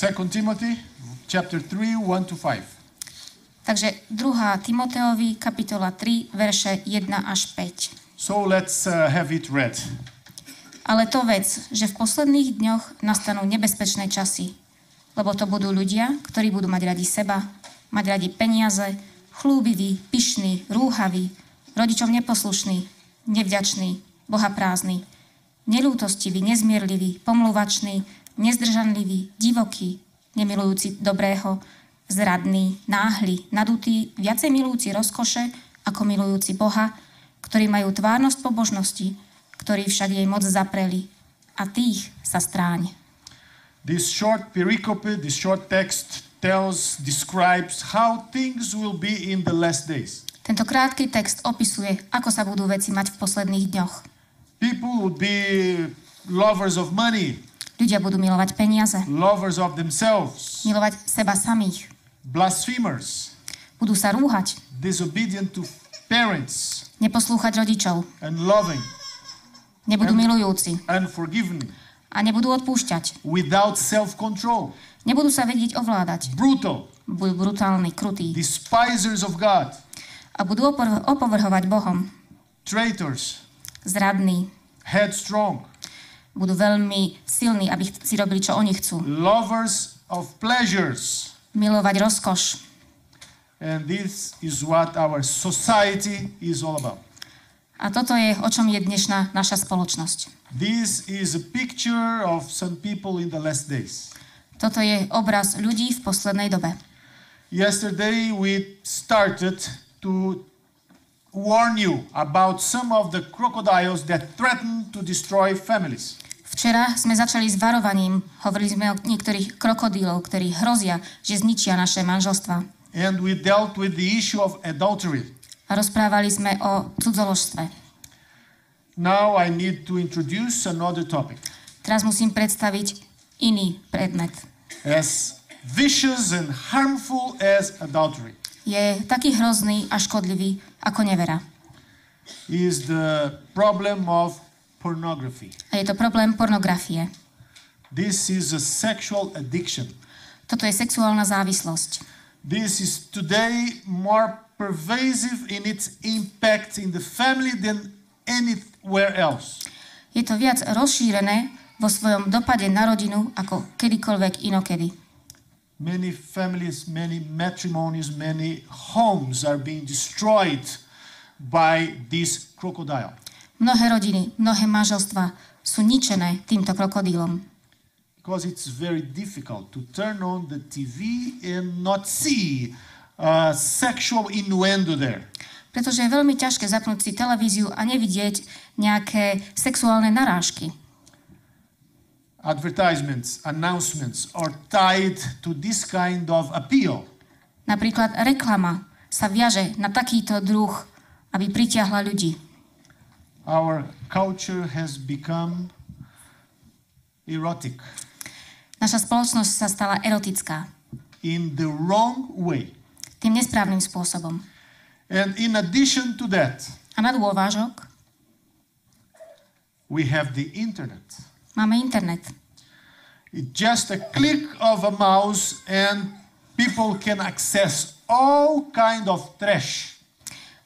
2 Timothy, chapter 3, 1-5. Takže 2. Timoteovi, kapitola 3, verše 1 až 5. So let's have it read. Ale to vec, že v posledných dňoch nastanú nebezpečné časy, lebo to budú ľudia, ktorí budú mať radi seba, mať radi peniaze, chlúbiví, pyšní, rúhaví, rodičom neposlušní, nevďační, bohaprázdni, neľútostiví, nezmierliví, pomluvační, nezdržanliví, divokí, nemilujúci dobrého, zradní, náhli, nadutí, viacej milujúci rozkoše ako milujúci Boha, ktorí majú tvárnosť pobožnosti, ktorí však jej moc zapreli. A tých sa stráň. This short pericope, this short text describes how things will be in the last days. Tento krátky text opisuje, ako sa budú veci mať v posledných dňoch. People will be lovers of money. Ľudia budú milovať peniaze. Lovers of themselves. Milovať seba samých. Blasphemers. Budú sa rúhať. Disobedient to parents. Neposlúchať rodičov. Unloving. Nebudú milujúci. Unforgiving. A nebudú odpúšťať. Without self-control. Nebudú sa vedieť ovládať. Brutal. Budú brutálni, krutí. Despisers of God. A budú opovrhovať Bohom. Traitors. Zradní. Headstrong. Budú veľmi silní, aby si robili, čo oni chcú. Lovers of pleasures. Milovať rozkoš. And this is what our society is all about. A toto je, o čom je dnešná naša spoločnosť. This is a picture of some people in the last days. Toto je obraz ľudí v poslednej dobe. Yesterday we started to warn you about some of the crocodiles that threaten to destroy families. Včera sme začali s varovaním. Hovorili sme o niektorých krokodílov, ktorí hrozia, že zničia naše manželstva. And we dealt with the issue of adultery. A rozprávali sme o cudzoložstve. Now I need to introduce another topic. Teraz musím predstaviť iný predmet. As vicious and harmful as adultery. Je taký hrozný a škodlivý ako nevera. Is the problem of pornography. A je to problém pornografie. This is a sexual addiction. Toto je sexuálna závislosť. This is today more pervasive in its impact in the family than anywhere else. Je to viac rozšírené vo svojom dopade na rodinu ako kedykoľvek inokedy. Many families, many matrimonies, many homes are being destroyed by this crocodile. Mnohé rodiny, mnohé manželstvá sú ničené týmto krokodílom. Because it's very difficult to turn on the TV and not see sexual innuendo there. Pretože je veľmi ťažké zapnúť si televíziu a nevidieť nejaké sexuálne narážky. Advertisements, announcements are tied to this kind of appeal. Napríklad reklama sa viaže na takýto druh, aby pritiahla ľudí. Our culture has become erotic. Naša spoločnosť sa stala erotická. In the wrong way. Tým nesprávnym spôsobom. And in addition to that, a na dôvážok, we have the internet. Máme internet. It's just a click of a mouse and people can access all kind of trash.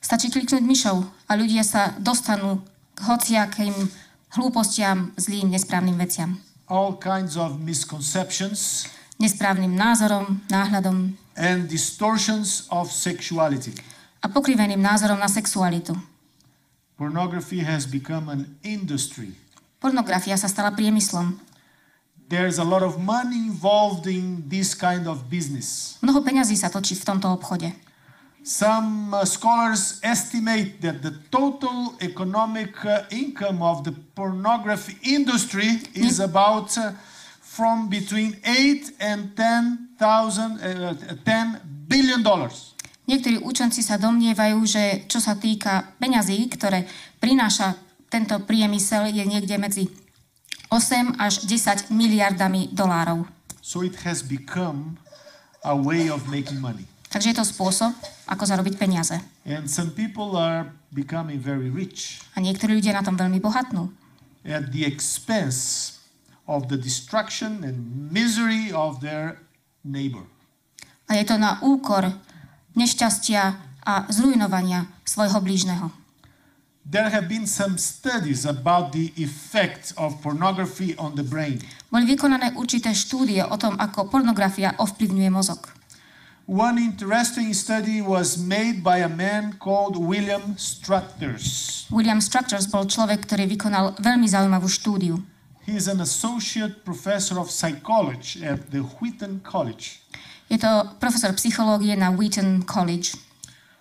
Stačí kliknúť myšou a ľudia sa dostanú k hociakým hlúpostiam, zlým, nesprávnym veciam. All kinds of misconceptions. Nesprávnym názorom, náhľadom. And distortions of sexuality. A pokriveným názorom na sexualitu. Pornography has become an industry. Pornografia sa stala priemyslom. There's a lot of money involved in this kind of business. Mnoho peňazí sa točí v tomto obchode. Some scholars estimate that the total economic income of the pornography industry is about from between 8 and 10 billion dollars. Niektorí učenci sa domnievajú, že čo sa týka peňazí, ktoré prináša tento priemysel, je niekde medzi 8 až 10 miliardami dolárov. So it has become a way of making money. Takže je to spôsob, ako zarobiť peniaze. And some people are becoming very rich. A niektorí ľudia na tom veľmi bohatnú. At the expense of the destruction and misery of their neighbor. A je to na úkor nešťastia a zrujnovania svojho blížneho. There have been some studies about the effects of pornography on the brain. Boli vykonané určité štúdie o tom, ako pornografia ovplyvňuje mozog. One interesting study was made by a man called William Struthers. William Struthers bol človek, ktorý vykonal veľmi zaujímavú štúdiu. He is an associate professor of psychology at the Wheaton College. Je to profesor psychológie na Wheaton College.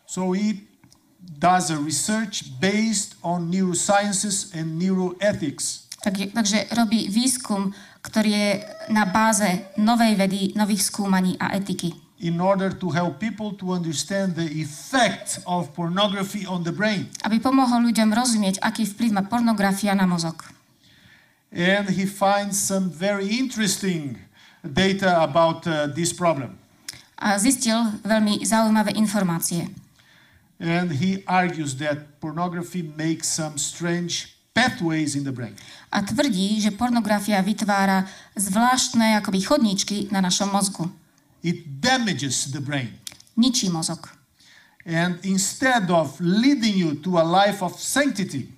So he does a research based on neurosciences and neuroethics. Takže robí výskum, ktorý je na báze novej vedy, nových skúmaní a etiky. In order to help people to understand the effect of pornography on the brain. Aby pomohol ľuďom rozumieť, aký vplyv má pornografia na mozog. And he finds some very interesting data about this problem. A zistil veľmi zaujímavé informácie. And he argues that pornography makes some strange pathways in the brain. A tvrdí, že pornografia vytvára zvláštne akoby chodníčky na našom mozgu. It damages the brain. Ničí mozog. And instead of leading you to a life of sanctity,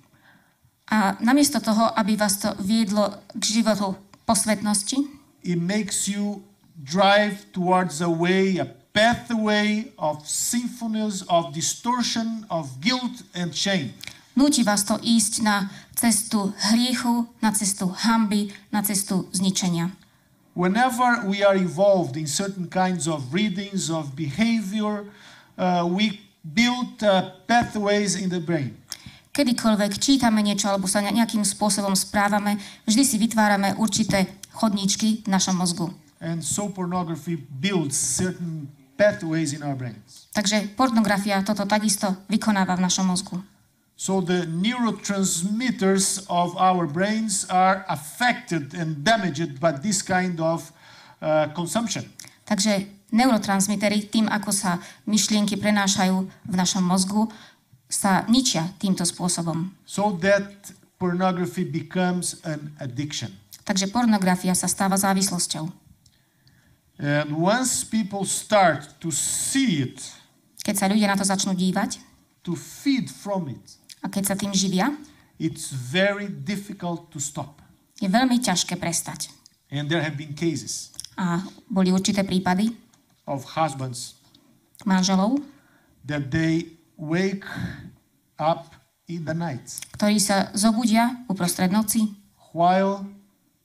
a namiesto toho, aby vás to viedlo k životu posvetnosti, it makes you drive towards a pathway of sinfulness, of distortion, of guilt and shame. Núti vás to ísť na cestu hriechu, na cestu hanby, na cestu zničenia. Whenever we are involved in certain kinds of readings, of behavior, we build pathways in the brain. Kedykoľvek čítame niečo alebo sa nejakým spôsobom správame, vždy si vytvárame určité chodníčky v našom mozgu. And so pornography builds certain pathways in our brains. Takže pornografia toto takisto vykonáva v našom mozgu. So the neurotransmitters of our brains are affected and damaged by this kind of consumption. Takže neurotransmitery, tým ako sa myšlienky prenášajú v našom mozgu, sa ničia týmto spôsobom. So that pornography becomes an addiction. Takže pornografia sa stáva závislosťou. And once people start to see it, keď sa ľudia na to začnú dívať, to feed from it, a keď sa tým živia, it's very difficult to stop. Je veľmi ťažké prestať. And there have been cases A boli určité prípady of husbands manželov, that they wake up in the night ktorí sa zobudia uprostred noci, while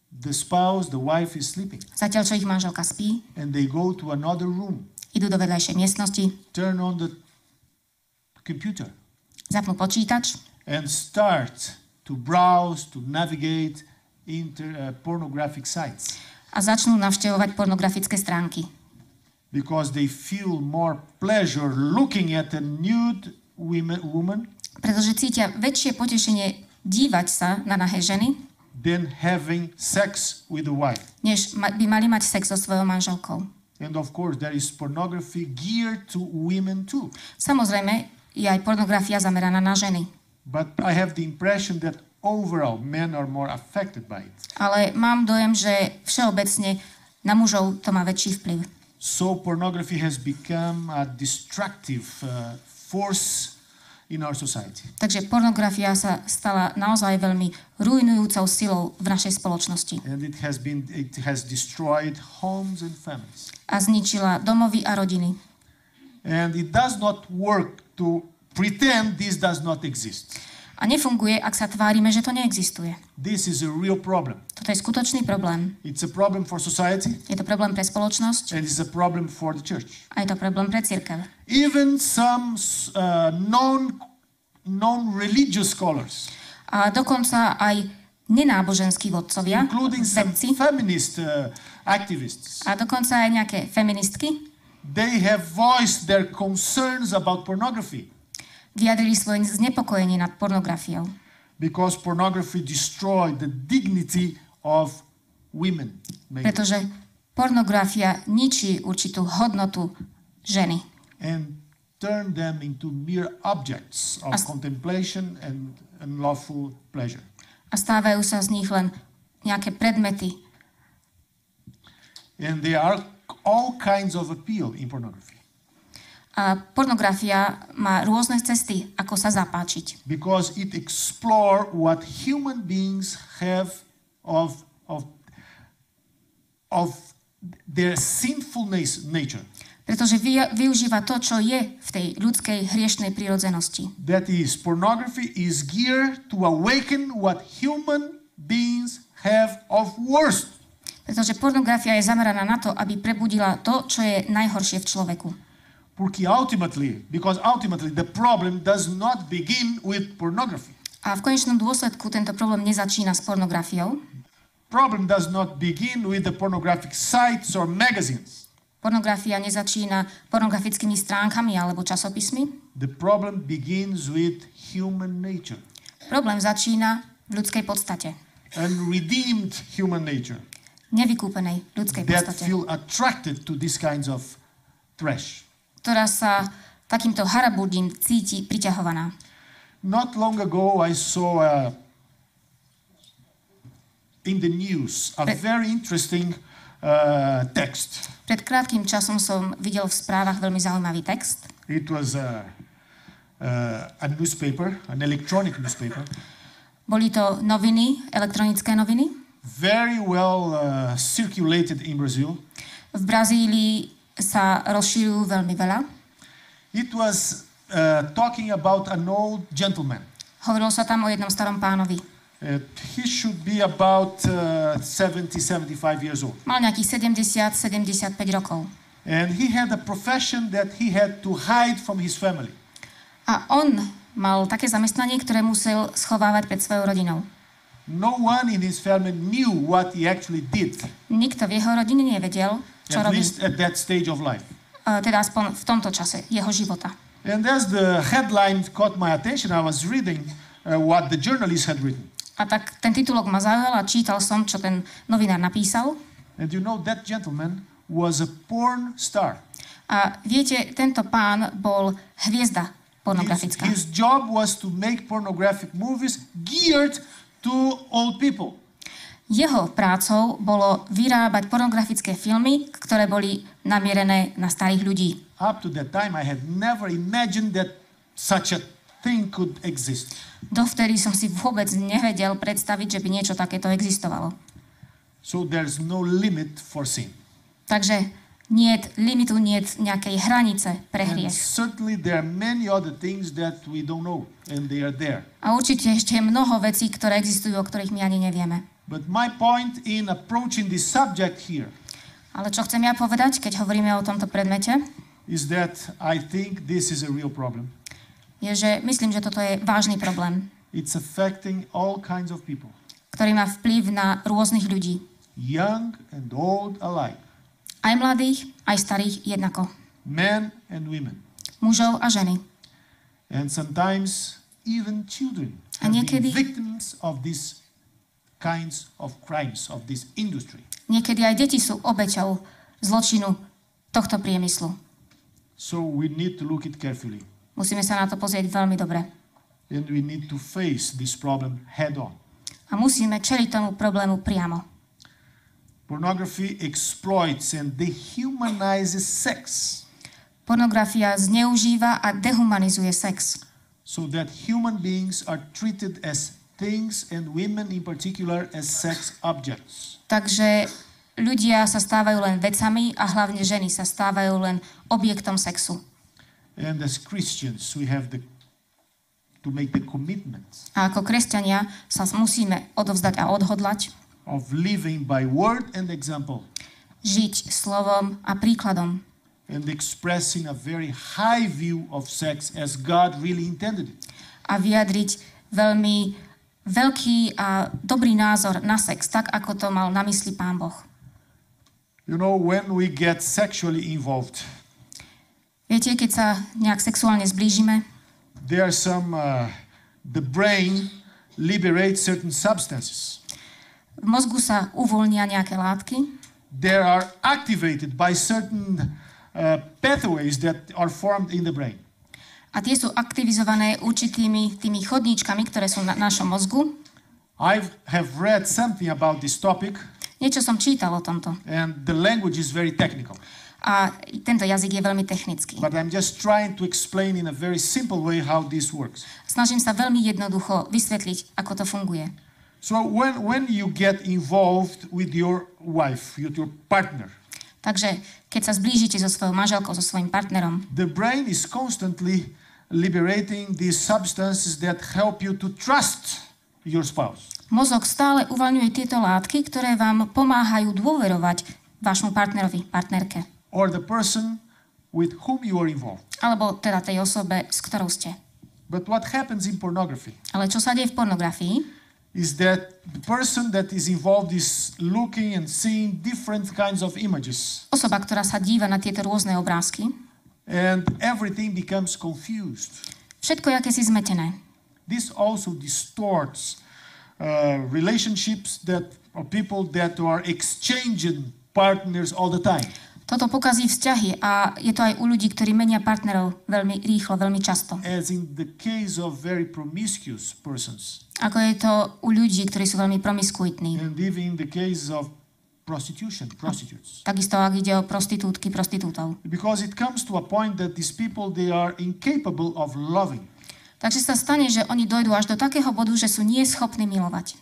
the spouse, the wife is sleeping, zatiaľ čo ich manželka spí, and they go to another room, idú do vedľajšej miestnosti, turn on the computer, zapnú počítač and start to browse, to navigate pornographic sites. a začnú navštevovať pornografické stránky. Because they feel more pleasure looking at a nude woman Pretože cítia väčšie potešenie dívať sa na nahé ženy, than having sex with the wife. než by mali mať sex so svojou manželkou. And of course there is pornography geared to women too. Samozrejme, je aj pornografia zameraná na ženy. But I have the impression that overall men are more affected by it. Ale mám dojem, že všeobecne na mužov to má väčší vplyv. So pornography has become a destructive force in our society. Takže pornografia sa stala naozaj veľmi ruinujúcou silou v našej spoločnosti. And it has destroyed homes and families. A zničila domovy a rodiny. And it does not work to pretend this does not exist. A nefunguje, ak sa tvárime, že to neexistuje. This is a real problem. Toto je skutočný problém. It's a problem for society. Je to problém pre spoločnosť And it's a problem for the church. a je to problém pre cirkev. Even some non-religious scholars, A dokonca aj nenáboženskí vodcovia, including some vedci, feminist activists, a dokonca aj nejaké feministky, they have voiced their concerns about pornography. vyjadrili svoje znepokojenie nad pornografiou. Because pornography destroyed the dignity of women. Pretože pornografia ničí určitú hodnotu ženy. And turn them into mere objects of contemplation and unlawful pleasure. A stávajú sa z nich len nejaké predmety. And there are all kinds of appeal in pornography. A pornografia má rôzne cesty, ako sa zapáčiť. Because it explores what human beings have of their sinful nature. Pretože využíva to, čo je v tej ľudskej hriešnej prirodzenosti. That is, pornography is geared to awaken what human beings have of worst. Pretože pornografia je zameraná na to, aby prebudila to, čo je najhoršie v človeku. Because ultimately the problem does not begin with pornography. A v konečnom dôsledku tento problém nezačína s pornografiou. Problem does not begin with the pornographic sites or magazines. Pornografia nezačína pornografickými stránkami alebo časopismi. The problem begins with human nature. Problém začína v ľudskej podstate. Unredeemed human nature. Nevykúpenej ľudskej That podstate. feel attracted to these kinds of trash. Ktorá sa takýmto haraburdím cíti priťahovaná. Not long ago I saw in the news a very interesting text. Pred krátkym časom som videl v správach veľmi zaujímavý text. It was a newspaper, an electronic newspaper. Boli to noviny, elektronické noviny. Very well circulated in Brazil. V Brazílii sa rozšírujú veľmi veľa. It was talking about an old gentleman. Hovorilo sa tam o jednom starom pánovi. He should be about 70-75 years old. Mal nejakých 70-75 rokov. And he had a profession that he had to hide from his family. A on mal také zamestnanie, ktoré musel schovávať pred svojou rodinou. No one in his family knew what he actually did. Nikto v jeho rodine nevedel, čo At robí. least at that stage of life. Teda aspoň v tomto čase jeho života. And as the headline caught my attention, I was reading what the journalist had written. A tak ten titulok ma zaujal a čítal som, čo ten novinár napísal. And you know, that gentleman was a porn star. A viete, tento pán bol hviezda pornografická. His job was to make pornographic movies geared to old people. Jeho prácou bolo vyrábať pornografické filmy, ktoré boli namierené na starých ľudí. Up to that time, I had never imagined that such a thing could exist. Dovtedy som si vôbec nevedel predstaviť, že by niečo takéto existovalo. So there's no limit for sin. Takže niet limitu, niet nejakej hranice pre And hriech. certainly there are many other things that we don't know, and they are there. A určite ešte je mnoho vecí, ktoré existujú, o ktorých my ani nevieme. But my point in approaching this subject here Ale čo chcem ja povedať, keď hovoríme o tomto predmete, is that I think this is a real problem. je, že myslím, že toto je vážny problém, It's affecting all kinds of people, ktorý má vplyv na rôznych ľudí. young and old alike, Aj mladých, aj starých jednako. men and women, Mužov a ženy. and sometimes even children A have been niekedy- victims of these kinds of crimes, of this industry. Niekedy aj deti sú obeťou zločinu tohto priemyslu. So we need to look it carefully, Musíme sa na to pozrieť veľmi dobre. and we need to face this problem head on. A musíme čeliť tomu problému priamo. Pornography exploits and dehumanizes sex Pornografia zneužíva a dehumanizuje sex. so that human beings are treated as things and women in particular as sex objects. Takže ľudia sa stávajú len vecami a hlavne ženy sa stávajú len objektom sexu. And as Christians, we have to make the commitment A ako kresťania sa musíme odovzdať a odhodlať, of living by word and example žiť slovom a príkladom and expressing a very high view of sex as God really intended it. a vyjadriť veľmi veľký a dobrý názor na sex, tak ako to mal na mysli Pán Boh. You know, when we get sexually involved, Viete, keď sa nejak sexuálne zblížime, there are the brain liberates certain substances. v mozgu sa uvoľnia nejaké látky, They are activated by certain pathways that are formed in the brain. a tie sú aktivizované určitými tými chodníčkami, ktoré sú na našom mozgu. I have read something about this topic, Niečo som čítal o tomto. and the language is very technical. A tento jazyk je veľmi technický. But I'm just trying to explain in a very simple way how this works. Snažím sa veľmi jednoducho vysvetliť, ako to funguje. So when you get involved with your wife, with your partner, Takže keď sa zblížite so svojou manželkou, so svojím partnerom, the brain is constantly liberating these substances that help you to trust your spouse. mozog stále uvoľňuje tieto látky, ktoré vám pomáhajú dôverovať vášmu partnerovi, partnerke. Or the person with whom you are involved. Alebo teda tej osobe, s ktorou ste. But what happens in pornography Ale čo sa deje v pornografii? is that the person that is involved is looking and seeing different kinds of images, Osoba, ktorá sa díva na tieto rôzne obrázky, and everything becomes confused. všetko je akési zmetené. This also distorts relationships that or people that are exchanging partners all the time. Toto pokazí vzťahy a je to aj u ľudí, ktorí menia partnerov veľmi rýchlo, veľmi často. As in the case of very promiscuous persons, Ako je to u ľudí, ktorí sú veľmi promiskuitní. and even in the case of prostitutes. Takisto, ak ide o prostitútky, prostitútov. Because it comes to a point that these people, they are incapable of loving. Takže sa stane, že oni dojdú až do takého bodu, že sú neschopní milovať.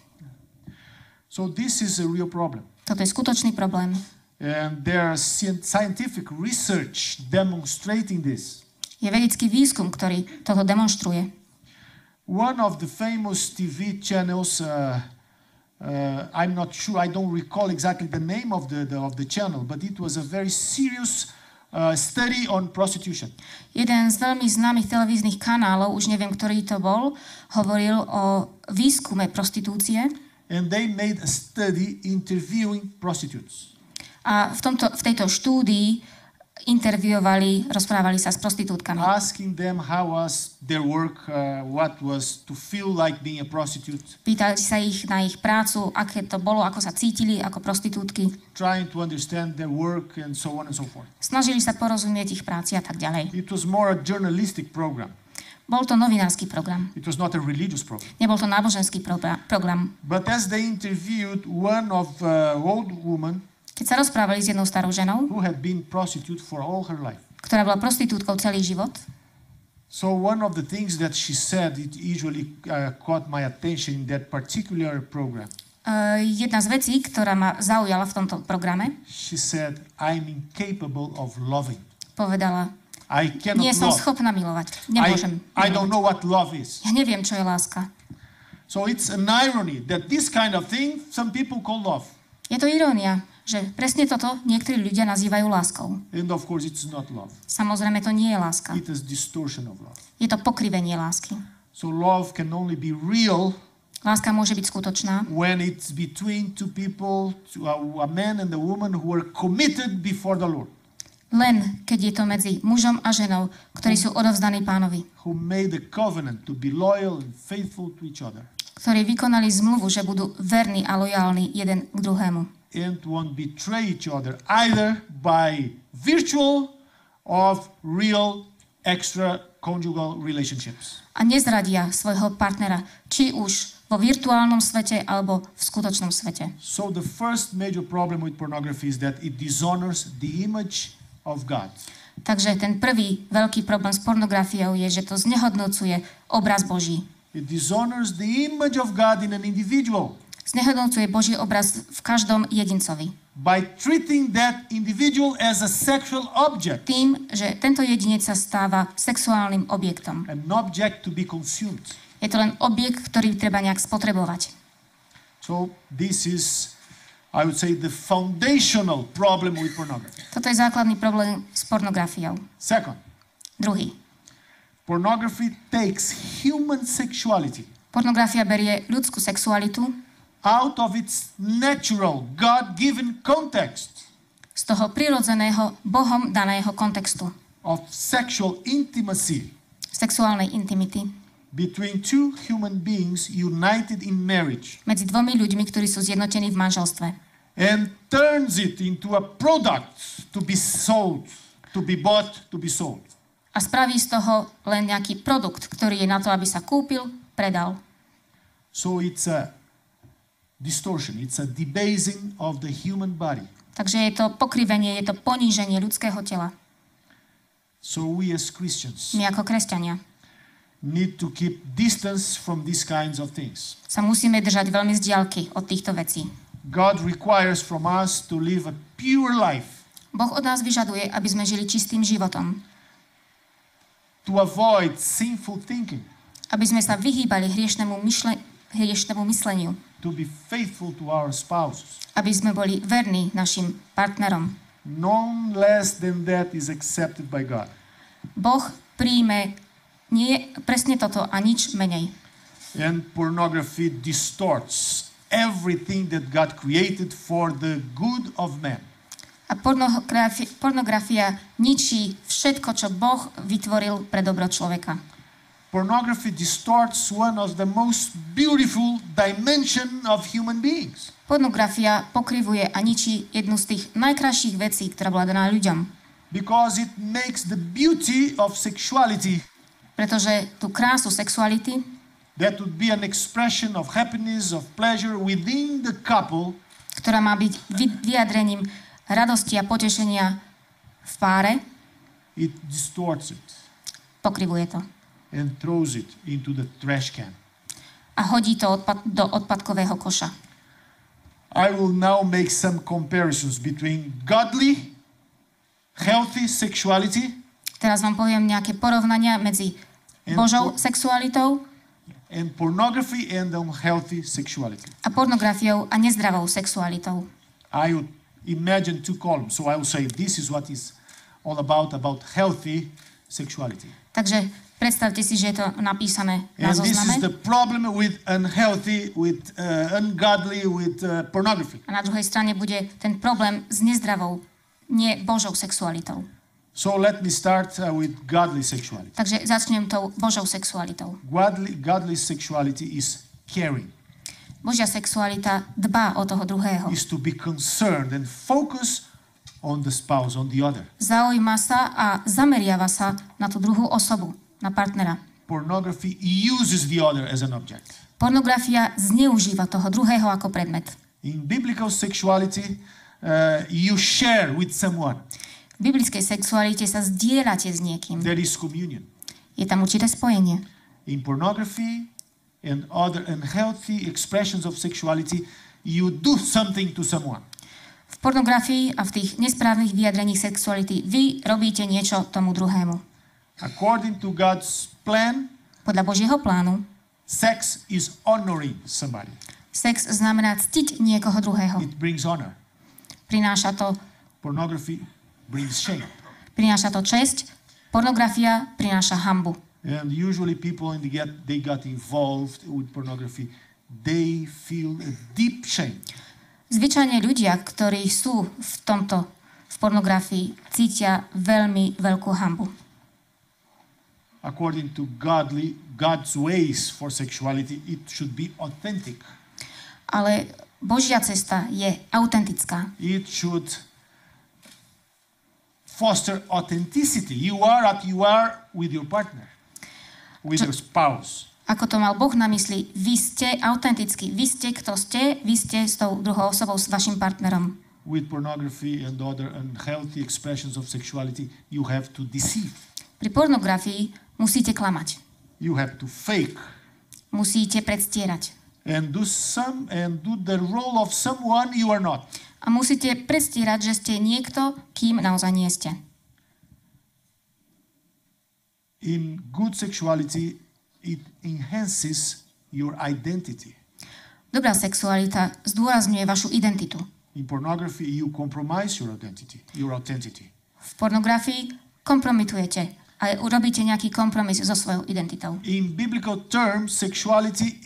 So this is a real problem. Toto je skutočný problém. And there are scientific research demonstrating this. Je vedecký výskum, ktorý toto demonstruje. One of the famous TV channels, I'm not sure, I don't recall exactly the name of the channel, but it was a very serious study on prostitution. Jeden z veľmi známych televíznych kanálov, už neviem, ktorý to bol, hovoril o výskume prostitúcie. And they made a study interviewing prostitutes. A v tejto štúdii interviovali, rozprávali sa s prostitútkami. Asking them how was their work, what was to feel like being a prostitute. Pýtali sa ich na ich prácu, aké to bolo, ako sa cítili ako prostitútky. Trying to understand their work and so on and so forth. Snažili sa porozumieť ich práci a tak ďalej. It was more a journalistic program. Bol to novinársky program. It was not a religious program. Nebol to náboženský program. But as they interviewed one of old woman Keď sa rozprávali s jednou starou ženou, who had been prostitute for all her life. ktorá bola prostitútkou celý život, So one of the things that she said, it usually caught my attention in that particular program. Jedna z vecí, ktorá ma zaujala v tomto programe, She said, I'm incapable of loving. povedala, I cannot nie som love. schopná milovať. Nemôžem. I don't know what love is. Ja neviem, čo je láska. So it's an irony that this kind of thing some people call love. Je to irónia, že presne toto niektorí ľudia nazývajú láskou. And of course it's not love. Samozrejme, to nie je láska. It is distortion of love. Je to pokrivenie lásky. So love can only be real Láska môže byť skutočná, when it's between two people, a man and a woman who are committed before the Lord. len keď je to medzi mužom a ženou, ktorí sú odovzdaní Pánovi. Who made a covenant to be loyal and faithful to each other. Ktorí vykonali zmluvu, že budú verní a lojálni jeden k druhému. And won't betray each other either by virtual or real extra-conjugal relationships. A nezradia svojho partnera, či už vo virtuálnom svete alebo v skutočnom svete. So the first major problem with pornography is that it dishonors the image of God. Takže ten prvý veľký problém s pornografiou je, že to znehodnocuje obraz Boží. It dishonors the image of God in an individual Znehodnocuje Boží obraz v každom jedincovi. by treating that individual as a sexual object, Tým, že tento jedinec sa stáva sexuálnym objektom. an object to be consumed. Je to len objekt, ktorý treba nejak spotrebovať. So this is, I would say, the foundational problem with pornography. Toto je základný problém s pornografiou. Second, Druhý. pornography takes human sexuality Pornografia berie ľudskú sexualitu out of its natural, God-given context z toho prirodzeného, Bohom daného kontextu. of sexual intimacy Sexuálnej intimity between two human beings united in marriage medzi dvomi ľuďmi, ktorí sú zjednotení v manželstve. and turns it into a product to be sold, to be bought, to be sold. A spraví z toho len nejaký produkt, ktorý je na to, aby sa kúpil, predal. So it's a distortion. It's a debasing of the human body. Takže je to pokrivenie, je to poníženie ľudského tela. So we as Christians My ako kresťania need to keep distance from these kinds of things. sa musíme držať veľmi z diaľky od týchto vecí. God requires from us to live a pure life, Boh od nás vyžaduje, aby sme žili čistým životom. to avoid sinful thinking, Aby sme sa vyhýbali hriešnemu mysleniu. to be faithful to our spouses. Aby sme boli verní našim partnerom. None less than that is accepted by God. Boh príjme nie presne toto a nič menej. And pornography distorts everything that God created for the good of man. A pornografia ničí všetko, čo Boh vytvoril pre dobro človeka. Pornography distorts one of the most beautiful dimension of human beings. Pornografia pokrivuje a ničí jednu z tých najkrajších vecí, ktorá bola daná ľuďom. Because it makes the beauty of sexuality, Pretože tú krásu sexuality, that would be an expression of happiness, of pleasure within the couple, ktorá má byť vyjadrením radosti a potešenia v páre, it distorts it pokrivuje to. and throws it into the trash can. A hodí to do odpadkového koša. I will now make some comparisons between godly, healthy sexuality Teraz vám poviem nejaké porovnania medzi Božou sexualitou and pornography and unhealthy sexuality. a pornografiou a nezdravou sexualitou. I would imagine two columns. So I will say this is what is all about healthy sexuality. Takže predstavte si, že je to napísané na And this is zozname. the problem with unhealthy, with ungodly, with pornography. A na druhej strane bude ten problém s nezdravou, nie Božou sexualitou. So let me start with godly sexuality. Takže začnem tou Božou sexualitou. Godly sexuality is caring, Božia sexualita dbá o toho druhého. is to be concerned and focus on the spouse, on the other. Zaujíma sa a zameriava sa na tú druhú osobu, na partnera. Pornography uses the other as an object. Pornografia zneužíva toho druhého ako predmet. In biblical sexuality, you share with someone. V biblickej sexualite sa zdieľate s niekým. There is communion. Je tam určité spojenie. In pornography and other unhealthy expressions of sexuality, you do something to someone. V pornografii a v tých nesprávnych vyjadreniach sexuality vy robíte niečo tomu druhému. According to God's plan, Podľa Božieho plánu sex is honoring somebody. sex znamená ctiť niekoho druhého. It brings honor. Prináša to Prináša to česť. Pornografia prináša hanbu. And usually people they got involved with pornography, they feel a deep shame. Zvyčajne ľudia, ktorí sú v pornografii, cítia veľmi veľkú hanbu. According to God's ways for sexuality, it should be authentic. Ale Božia cesta je autentická. It should foster authenticity. You are what you are with your partner, with your spouse. Ako to mal Boh na mysli, vy ste autentickí, vy ste kto ste, vy ste s tou druhou osobou, s vašim partnerom. With pornography and other unhealthy expressions of sexuality, you have to deceive. Pri pornografii musíte klamať. You have to fake. Musíte predstierať. And do the role of someone you are not. A musíte predstierať, že ste niekto, kým naozaj nie ste. In good sexuality, it enhances your identity. Dobrá sexualita zdôrazňuje vašu identitu. In pornography, you compromise your identity. V pornografii kompromitujete a urobíte nejaký kompromis so svojou identitou. In biblical terms, sexuality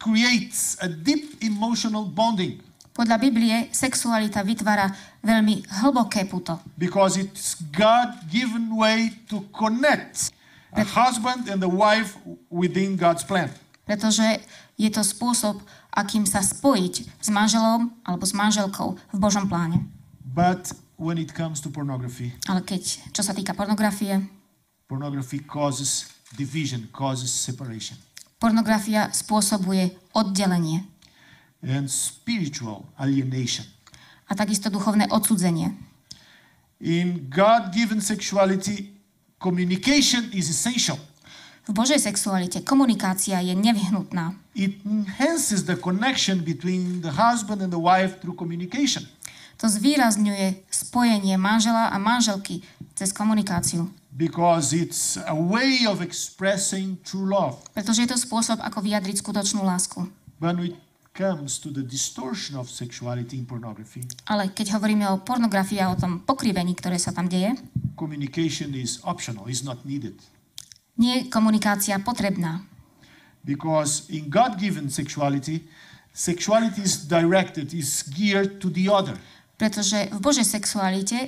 creates a deep emotional bonding. Podľa Biblie sexualita vytvára veľmi hlboké puto. Because it's God-given way to connect a husband and a wife within God's plan. Pretože je to spôsob, akým sa spojiť s manželom alebo s manželkou v Božom pláne. But when it comes to pornography, Ale čo sa týka pornografie, pornography causes division, causes separation. pornografia spôsobuje oddelenie. and spiritual alienation. A takisto duchovné odsudzenie. In God-given sexuality, communication is essential. V Božej sexualite komunikácia je nevyhnutná. It enhances the connection between the husband and the wife through communication. To zvýrazňuje spojenie manžela a manželky cez komunikáciu. Because it's a way of expressing true love. Pretože je to spôsob, ako vyjadriť skutočnú lásku. When it comes to the distortion of sexuality in pornography, Ale keď hovoríme o pornografii a o tom pokrivení, ktoré sa tam deje, communication is optional, is not needed. nie je komunikácia potrebná. Because in God-given sexuality, sexuality is directed, is geared to the other. Pretože v Božej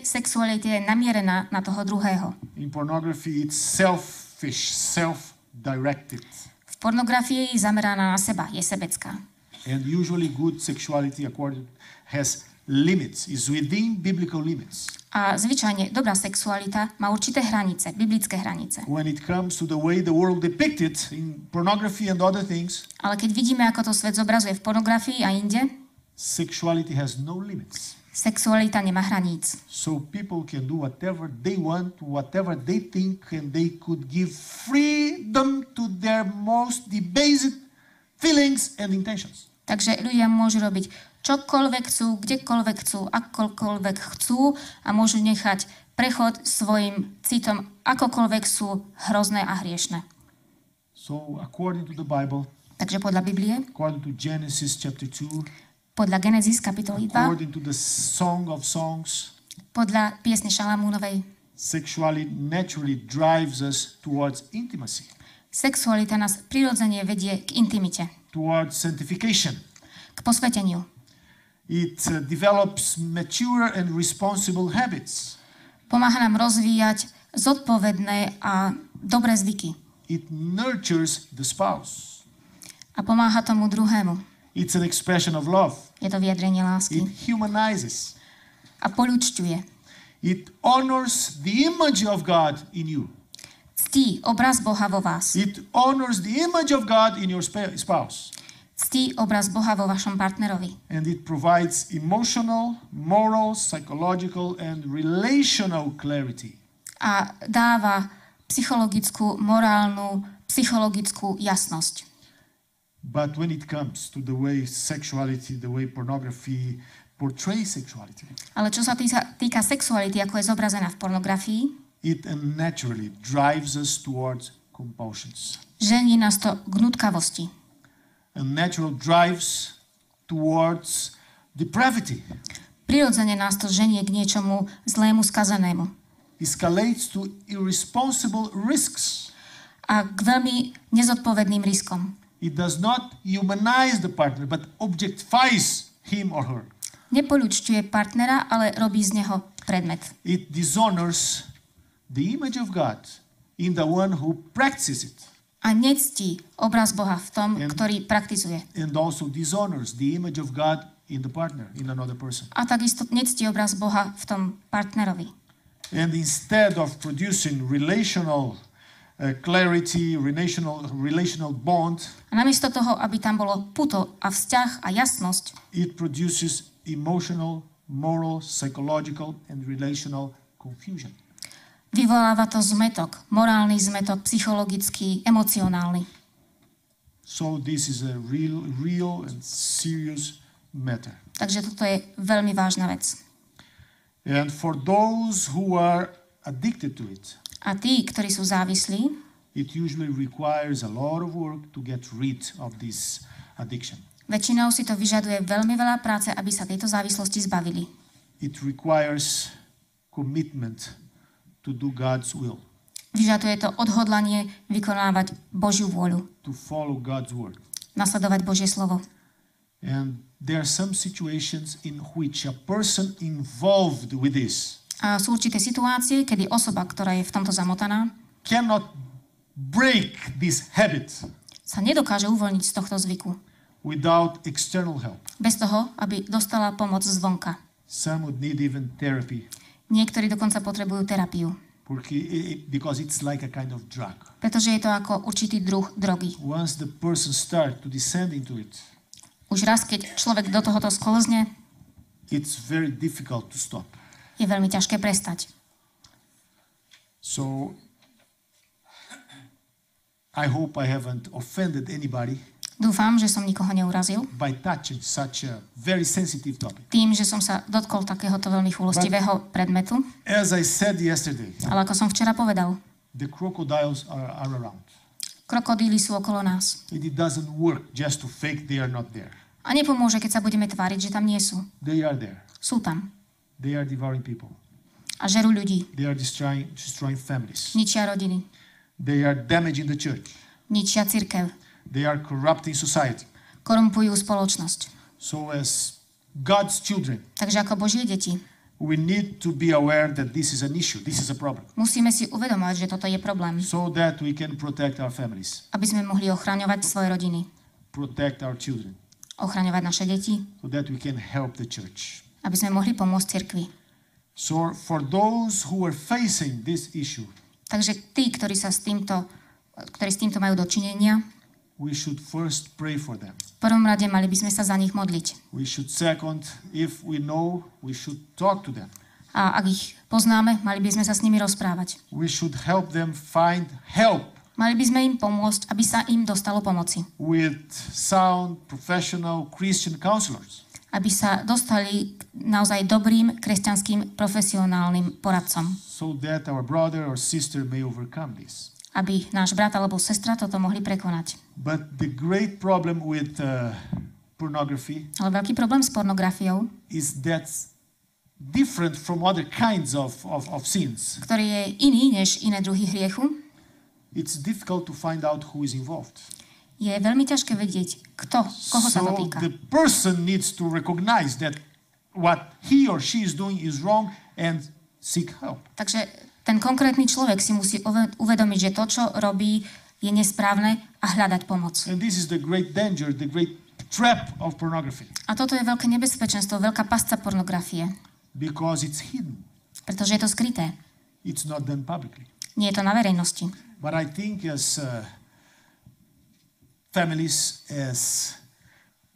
sexualita je namierená na toho druhého. In pornography, it's selfish, self-directed. V pornografii je zameraná na seba, je sebecká. And usually good sexuality has limits, is within biblical limits. A zvyčajne dobrá sexualita má určité hranice, biblické hranice. When it comes to the way the world depicted in pornography and other things, Ale keď vidíme, ako to svet zobrazuje v pornografii a inde, sexuality has no limits. sexualita nemá hraníc. So people can do whatever they want, whatever they think, and they could give freedom to their most debased feelings and intentions. Takže ľudia môžu robiť čokoľvek chcú, kdekoľvek chcú, akokoľvek chcú a môžu nechať prechod svojim citom, akokoľvek sú hrozné a hriešne. So according to the Bible, Takže podľa Biblie, according to Genesis chapter 2, podľa Genesis kapitoly 2, according to the Song of Songs, podľa piesne Šalamúnovej, sexuality naturally drives us towards intimacy, sexualita nás prirodzene vedie k intimite, towards sanctification. k posveteniu. It develops mature and responsible habits. Pomáha nám rozvíjať zodpovedné a dobré zvyky. It nurtures the spouse. A pomáha tomu druhému. It's an expression of love. Je to vyjadrenie lásky. It humanizes. A poľučťuje. It honors the image of God in you. Ctí obraz Boha vo vás. It honors the image of God in your spouse. Ctí obraz Boha vo vašom partnerovi. And it provides emotional, moral, psychological, and relational clarity. A dáva psychologickú, morálnu, psychologickú jasnosť. But when it comes to the way sexuality, the way pornography portrays sexuality, Ale čo sa týka sexuality, ako je zobrazená v pornografii, it naturally drives us towards compulsions. žení nás to k nutkavosti. And natural drives towards depravity. Prirodzene nás to ženie k niečomu zlému, skazenému. Escalates to irresponsible risks. A k veľmi nezodpovedným riskom. It does not humanize the partner, but objectifies him or her. Nepoľučťuje partnera, ale robí z neho predmet. It dishonors the image of God in the one who practices it. A nectí obraz Boha v tom, ktorý praktizuje. And also dishonors the image of God in the partner, in another person. A takisto nectí obraz Boha v tom partnerovi. And instead of producing relational clarity, relational bond, A namiesto toho, aby tam bolo puto a vzťah a jasnosť, it produces emotional, moral, psychological, and relational confusion. vyvoláva to zmetok, morálny zmetok, psychologický, emocionálny. So this is a real and serious matter. Takže toto je veľmi vážna vec. And for those who are addicted to it, A tí, ktorí sú závislí, it usually requires a lot of work to get rid of this addiction. väčšinou si to vyžaduje veľmi veľa práce, aby sa tejto závislosti zbavili. It requires commitment to do God's will, Vyžaduje to odhodlanie vykonávať Božiu vôľu, to follow God's word. nasledovať Božie slovo. And there are some situations in which a person involved with this A sú určité situácie, kedy osoba, ktorá je v tomto zamotaná, cannot break this habit sa nedokáže uvoľniť z tohto zvyku. without external help. Bez toho, aby dostala pomoc zvonka. Some would need even therapy Niektorí dokonca potrebujú terapiu, because it's like a kind of drug. pretože je to ako určitý druh drogy. Once the person starts to descend into it, Už raz, keď človek do tohoto sklzne, it's very difficult to stop. je veľmi ťažké prestať. So, I hope I haven't offended anybody Dúfam, že som nikoho neurazil by touching such a very sensitive topic. tým, že som sa dotkol takéhoto veľmi chúlostivého predmetu. As I said yesterday, Ale ako som včera povedal, the crocodiles are around. krokodíly sú okolo nás. It doesn't work just to fake they are not there. A nepomôže, keď sa budeme tváriť, že tam nie sú. They are there. Sú tam. They are devouring people. A žerú ľudí. They are destroying families. Ničia rodiny. They are damaging the church. Ničia cirkev. They are corrupting society. Korumpujú spoločnosť. So as God's children, Takže ako Božie deti, we need to be aware that this is an issue. This is a problem. musíme si uvedomovať, že toto je problém. So that we can protect our families. Aby sme mohli ochraňovať svoje rodiny. Protect our children. Ochraňovať naše deti. So that we can help the church. Aby sme mohli pomôcť cirkvi. So for those who are facing this issue, Takže tí, ktorí s týmto majú dočinenia, we should first pray for them. v prvom rade mali by sme sa za nich modliť. We should second, if we know, we should talk to them. A ak ich poznáme, mali by sme sa s nimi rozprávať. We should help them find help Mali by sme im pomôcť, aby sa im dostalo pomoci. with sound, professional Christian counselors. Aby sa dostali k naozaj dobrým kresťanským profesionálnym poradcom. So that our brother or sister may overcome this. Aby náš brat alebo sestra toto mohli prekonať. But the great problem with pornography Ale veľký problém s pornografiou, is that's different from other kinds of sins. ktorý je iný než iné druhy hriechu, It's difficult to find out who is involved. je veľmi ťažké vedieť, koho sa to So týka. the person needs to recognize that what he or she is doing is wrong and seek help. Takže ten konkrétny človek si musí uvedomiť, že to, čo robí, je nesprávne a hľadať pomoc. And this is the great danger, the great trap of pornography, A toto je veľké nebezpečenstvo, veľká pasca pornografie, because it's hidden. pretože je to skryté. It's not done publicly. Nie je to na verejnosti. But I think as families, as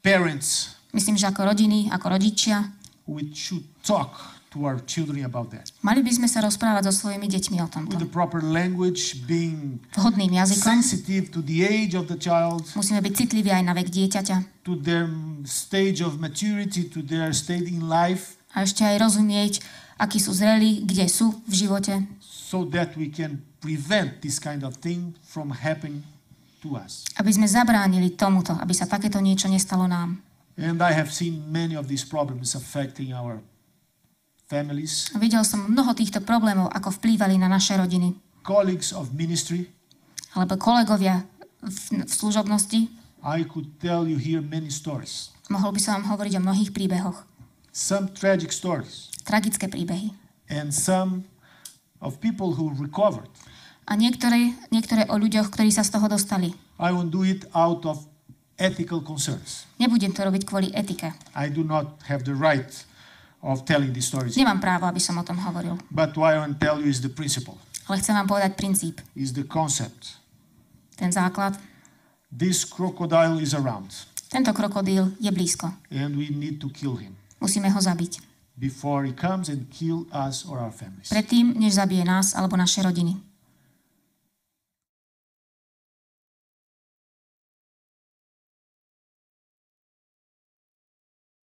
parents, Myslím, že ako rodiny, ako rodičia, we should talk to our children about that. mali by sme sa rozprávať so svojimi deťmi o tomto. With the proper language, being Vhodným jazykom. sensitive to the age of the child, Musíme byť citliví aj na vek dieťaťa. to their stage of maturity, to their state in life, A ešte aj rozumieť, akí sú zrelí, kde sú v živote, so that we can prevent this kind of thing from happening to us. aby sme zabránili tomuto, aby sa takéto niečo nestalo nám. And I have seen many of these problems affecting our families, A videl som mnoho týchto problémov, ako vplývali na naše rodiny. colleagues of ministry. Alebo kolegovia v služobnosti. I could tell you here many stories. Mohol by som vám hovoriť o mnohých príbehoch. Some tragic stories, Tragické príbehy. and some of people who recovered. A niektoré o ľuďoch, ktorí sa z toho dostali. I won't do it out of ethical concerns. Nebudem to robiť kvôli etike. I do not have the right of telling these stories. Nemám právo, aby som o tom hovoril. But what I want to tell you is the principle, Ale chcem vám povedať princíp. is the concept. Ten základ. This crocodile is around, Tento krokodíl je blízko. and we need to kill him Musíme ho zabiť. before he comes and kill us or our families. Predtým, než zabije nás alebo naše rodiny.